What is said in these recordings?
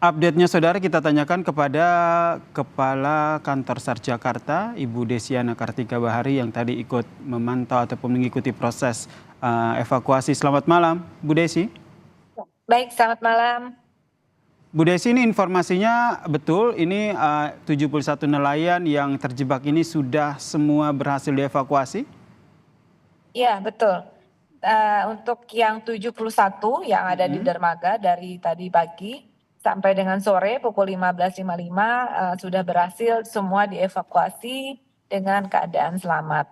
Update-nya saudara kita tanyakan kepada Kepala Kantor SAR Jakarta, Ibu Desiana Kartika Bahari yang tadi ikut memantau ataupun mengikuti proses evakuasi. Selamat malam, Bu Desi. Baik, selamat malam. Bu Desi, ini informasinya betul, ini 71 nelayan yang terjebak ini sudah semua berhasil dievakuasi? Iya, betul. Untuk yang 71 yang ada di dermaga dari tadi pagi sampai dengan sore pukul 15.55 sudah berhasil semua dievakuasi dengan keadaan selamat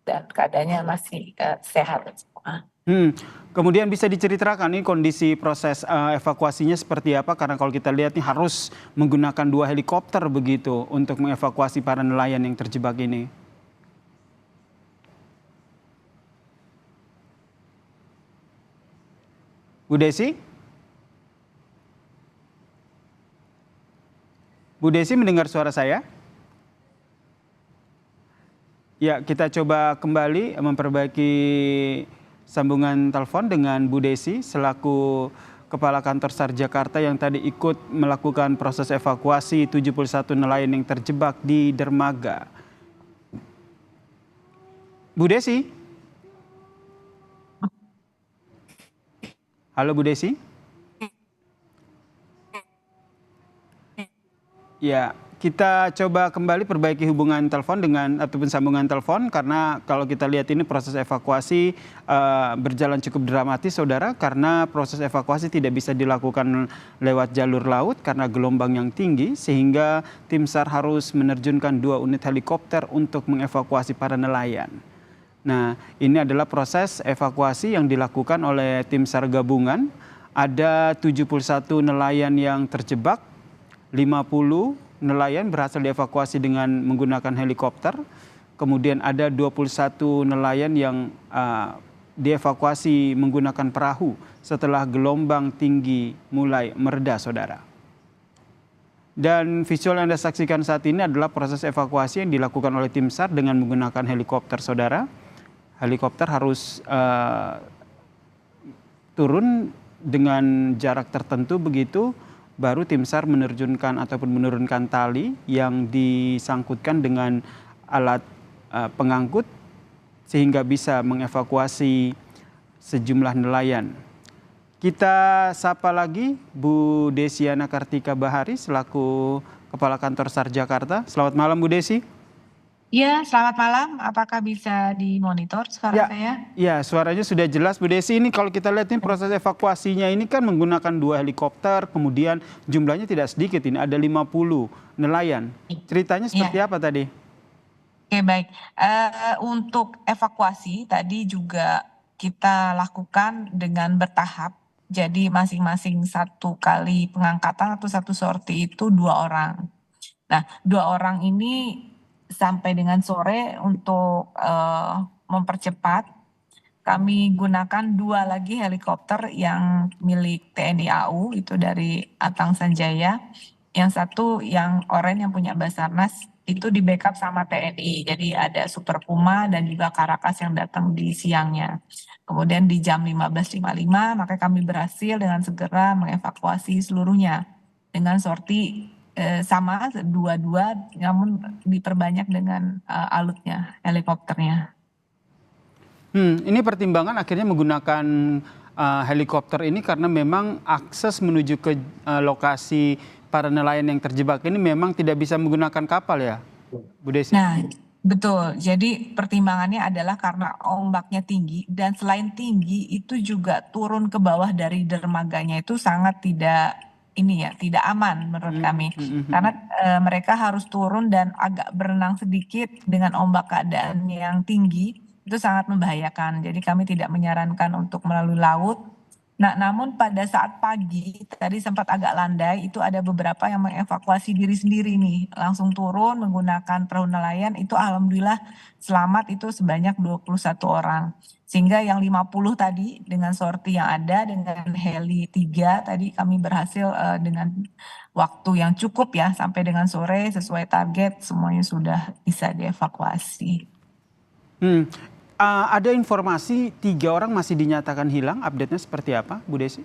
dan keadaannya masih sehat semua. Kemudian bisa diceritakan nih kondisi proses evakuasinya seperti apa? Karena kalau kita lihat nih harus menggunakan 2 helikopter begitu untuk mengevakuasi para nelayan yang terjebak ini. Bu Desi? Bu Desi mendengar suara saya? Ya, kita coba kembali memperbaiki sambungan telepon dengan Bu Desi selaku Kepala Kantor SAR Jakarta yang tadi ikut melakukan proses evakuasi 71 nelayan yang terjebak di dermaga. Bu Desi? Halo Bu Desi? Ya, kita coba kembali perbaiki hubungan telepon dengan ataupun sambungan telepon karena kalau kita lihat ini proses evakuasi berjalan cukup dramatis saudara karena proses evakuasi tidak bisa dilakukan lewat jalur laut karena gelombang yang tinggi sehingga tim SAR harus menerjunkan 2 unit helikopter untuk mengevakuasi para nelayan. Nah, ini adalah proses evakuasi yang dilakukan oleh tim SAR gabungan. Ada 71 nelayan yang terjebak. 50 nelayan berhasil dievakuasi dengan menggunakan helikopter. Kemudian ada 21 nelayan yang dievakuasi menggunakan perahu setelah gelombang tinggi mulai mereda, saudara. Dan visual yang Anda saksikan saat ini adalah proses evakuasi yang dilakukan oleh tim SAR dengan menggunakan helikopter, saudara. Helikopter harus turun dengan jarak tertentu begitu. Baru tim SAR menerjunkan ataupun menurunkan tali yang disangkutkan dengan alat pengangkut sehingga bisa mengevakuasi sejumlah nelayan. Kita sapa lagi Bu Desiana Kartika Bahari selaku Kepala Kantor SAR Jakarta. Selamat malam Bu Desi. Iya, selamat malam. Apakah bisa dimonitor suara saya? Ya, suaranya sudah jelas Bu Desi. Ini kalau kita lihat ini proses evakuasinya ini kan menggunakan 2 helikopter, kemudian jumlahnya tidak sedikit, ini ada 50 nelayan. Ceritanya seperti apa tadi? Oke, baik. Untuk evakuasi tadi juga kita lakukan dengan bertahap. Jadi masing-masing 1 kali pengangkatan atau 1 sorti itu 2 orang. Nah, 2 orang ini sampai dengan sore untuk mempercepat kami gunakan 2 lagi helikopter yang milik TNI AU itu dari Atang Sanjaya. Yang 1 yang oranye yang punya Basarnas itu di backup sama TNI. Jadi ada Super Puma dan juga Karakas yang datang di siangnya. Kemudian di jam 15.55 maka kami berhasil dengan segera mengevakuasi seluruhnya dengan sorti sama 2 namun diperbanyak dengan alutnya helikopternya. Ini pertimbangan akhirnya menggunakan helikopter ini karena memang akses menuju ke lokasi para nelayan yang terjebak ini memang tidak bisa menggunakan kapal ya, Bu Desi? Nah, betul. Jadi pertimbangannya adalah karena ombaknya tinggi dan selain tinggi itu juga turun ke bawah dari dermaganya itu sangat tidak aman menurut kami. Karena mereka harus turun dan agak berenang sedikit dengan ombak keadaan yang tinggi itu sangat membahayakan. Jadi kami tidak menyarankan untuk melalui laut. Nah, namun pada saat pagi tadi sempat agak landai, itu ada beberapa yang mengevakuasi diri sendiri nih, langsung turun menggunakan perahu nelayan, itu alhamdulillah selamat itu sebanyak 21 orang. Sehingga yang 50 tadi dengan sorti yang ada, dengan heli 3 tadi kami berhasil dengan waktu yang cukup ya, sampai dengan sore sesuai target semuanya sudah bisa dievakuasi. Ada informasi 3 orang masih dinyatakan hilang, update-nya seperti apa Bu Desi?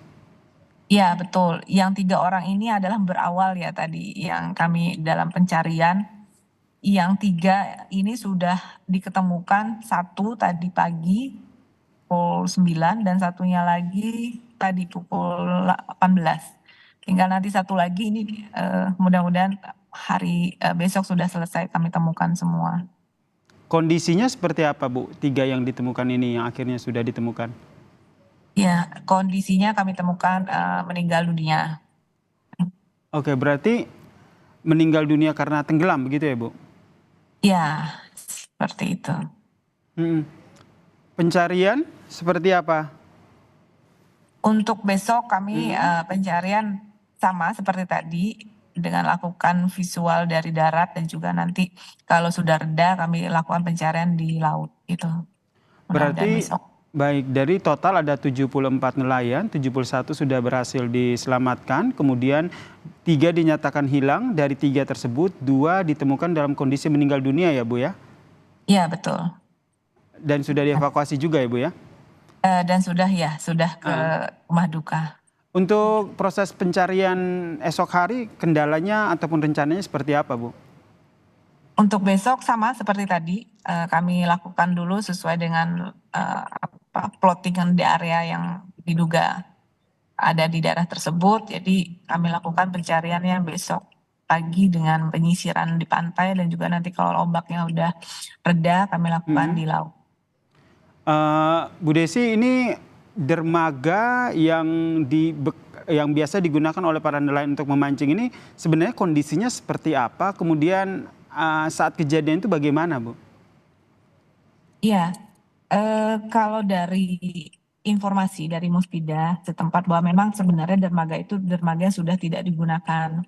Ya, betul. Yang 3 orang ini adalah berawal ya tadi yang kami dalam pencarian. Yang 3 ini sudah diketemukan, satu tadi pagi pukul 9 dan satunya lagi tadi pukul 18. Tinggal nanti satu lagi ini mudah-mudahan besok sudah selesai kami temukan semua. Kondisinya seperti apa, Bu? 3 yang ditemukan ini yang akhirnya sudah ditemukan. Ya, kondisinya kami temukan meninggal dunia. Oke, berarti meninggal dunia karena tenggelam begitu ya, Bu? Ya, seperti itu. Mm-mm. Pencarian seperti apa? Untuk besok kami pencarian sama seperti tadi dengan lakukan visual dari darat dan juga nanti kalau sudah reda kami lakukan pencarian di laut itu. Mudah-mudahan Berarti besok. baik, dari total ada 74 nelayan, 71 sudah berhasil diselamatkan, kemudian 3 dinyatakan hilang, dari 3 tersebut 2 ditemukan dalam kondisi meninggal dunia ya, Bu ya? Iya, betul. Dan sudah dievakuasi juga ya, Bu ya? Dan sudah ke rumah duka. Untuk proses pencarian esok hari, kendalanya ataupun rencananya seperti apa, Bu? Untuk besok sama seperti tadi, kami lakukan dulu sesuai dengan plottingan di area yang diduga ada di daerah tersebut. Jadi kami lakukan pencariannya besok pagi dengan penyisiran di pantai dan juga nanti kalau ombaknya udah reda kami lakukan di laut. Bu Desi, ini dermaga yang biasa digunakan oleh para nelayan untuk memancing ini sebenarnya kondisinya seperti apa? Kemudian saat kejadian itu bagaimana, Bu? Iya, kalau dari informasi dari Muspida setempat bahwa memang sebenarnya dermaga itu dermaga yang sudah tidak digunakan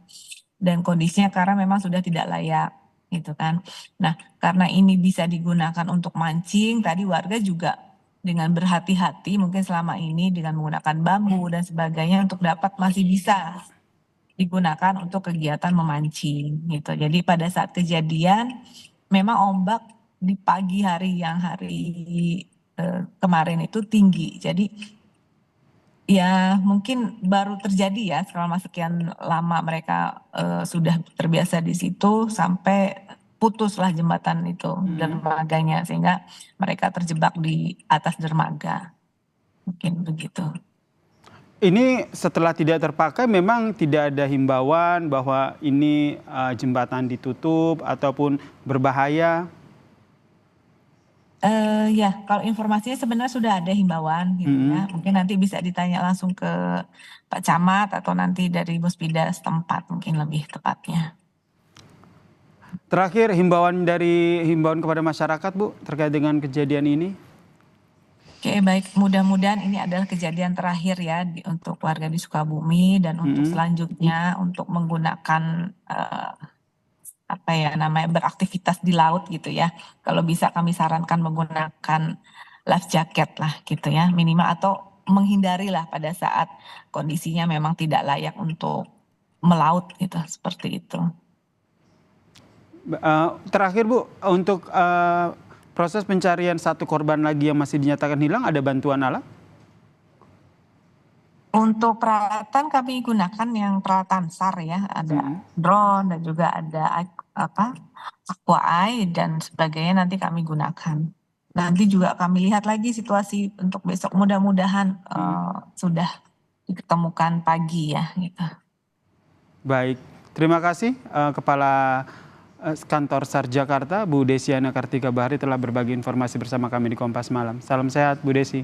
dan kondisinya karena memang sudah tidak layak gitu kan. Nah, karena ini bisa digunakan untuk mancing, tadi warga juga dengan berhati-hati mungkin selama ini dengan menggunakan bambu dan sebagainya untuk dapat masih bisa digunakan untuk kegiatan memancing gitu. Jadi pada saat kejadian memang ombak di pagi hari yang kemarin itu tinggi. Jadi ya mungkin baru terjadi ya selama sekian lama mereka sudah terbiasa di situ sampai putuslah jembatan itu dermaganya sehingga mereka terjebak di atas dermaga. Mungkin begitu. Ini setelah tidak terpakai memang tidak ada himbauan bahwa ini jembatan ditutup ataupun berbahaya. Ya, kalau informasinya sebenarnya sudah ada himbauan gitu ya. Mungkin nanti bisa ditanya langsung ke Pak Camat atau nanti dari Muspida setempat mungkin lebih tepatnya. Terakhir, himbauan kepada masyarakat, Bu, terkait dengan kejadian ini. Oke, baik. Mudah-mudahan ini adalah kejadian terakhir ya untuk warga di Sukabumi dan untuk selanjutnya untuk menggunakan beraktivitas di laut gitu ya. Kalau bisa kami sarankan menggunakan life jacket lah gitu ya, minimal atau menghindari lah pada saat kondisinya memang tidak layak untuk melaut gitu, seperti itu. Terakhir, Bu, untuk proses pencarian satu korban lagi yang masih dinyatakan hilang, ada bantuan alat? Untuk peralatan kami gunakan yang peralatan SAR ya, ada drone dan juga ada aqua eye dan sebagainya nanti kami gunakan. Nanti juga kami lihat lagi situasi untuk besok mudah-mudahan sudah diketemukan pagi ya gitu. Baik, terima kasih Kepala Kantor SAR Jakarta, Bu Desiana Kartika Bahari telah berbagi informasi bersama kami di Kompas Malam. Salam sehat, Bu Desi.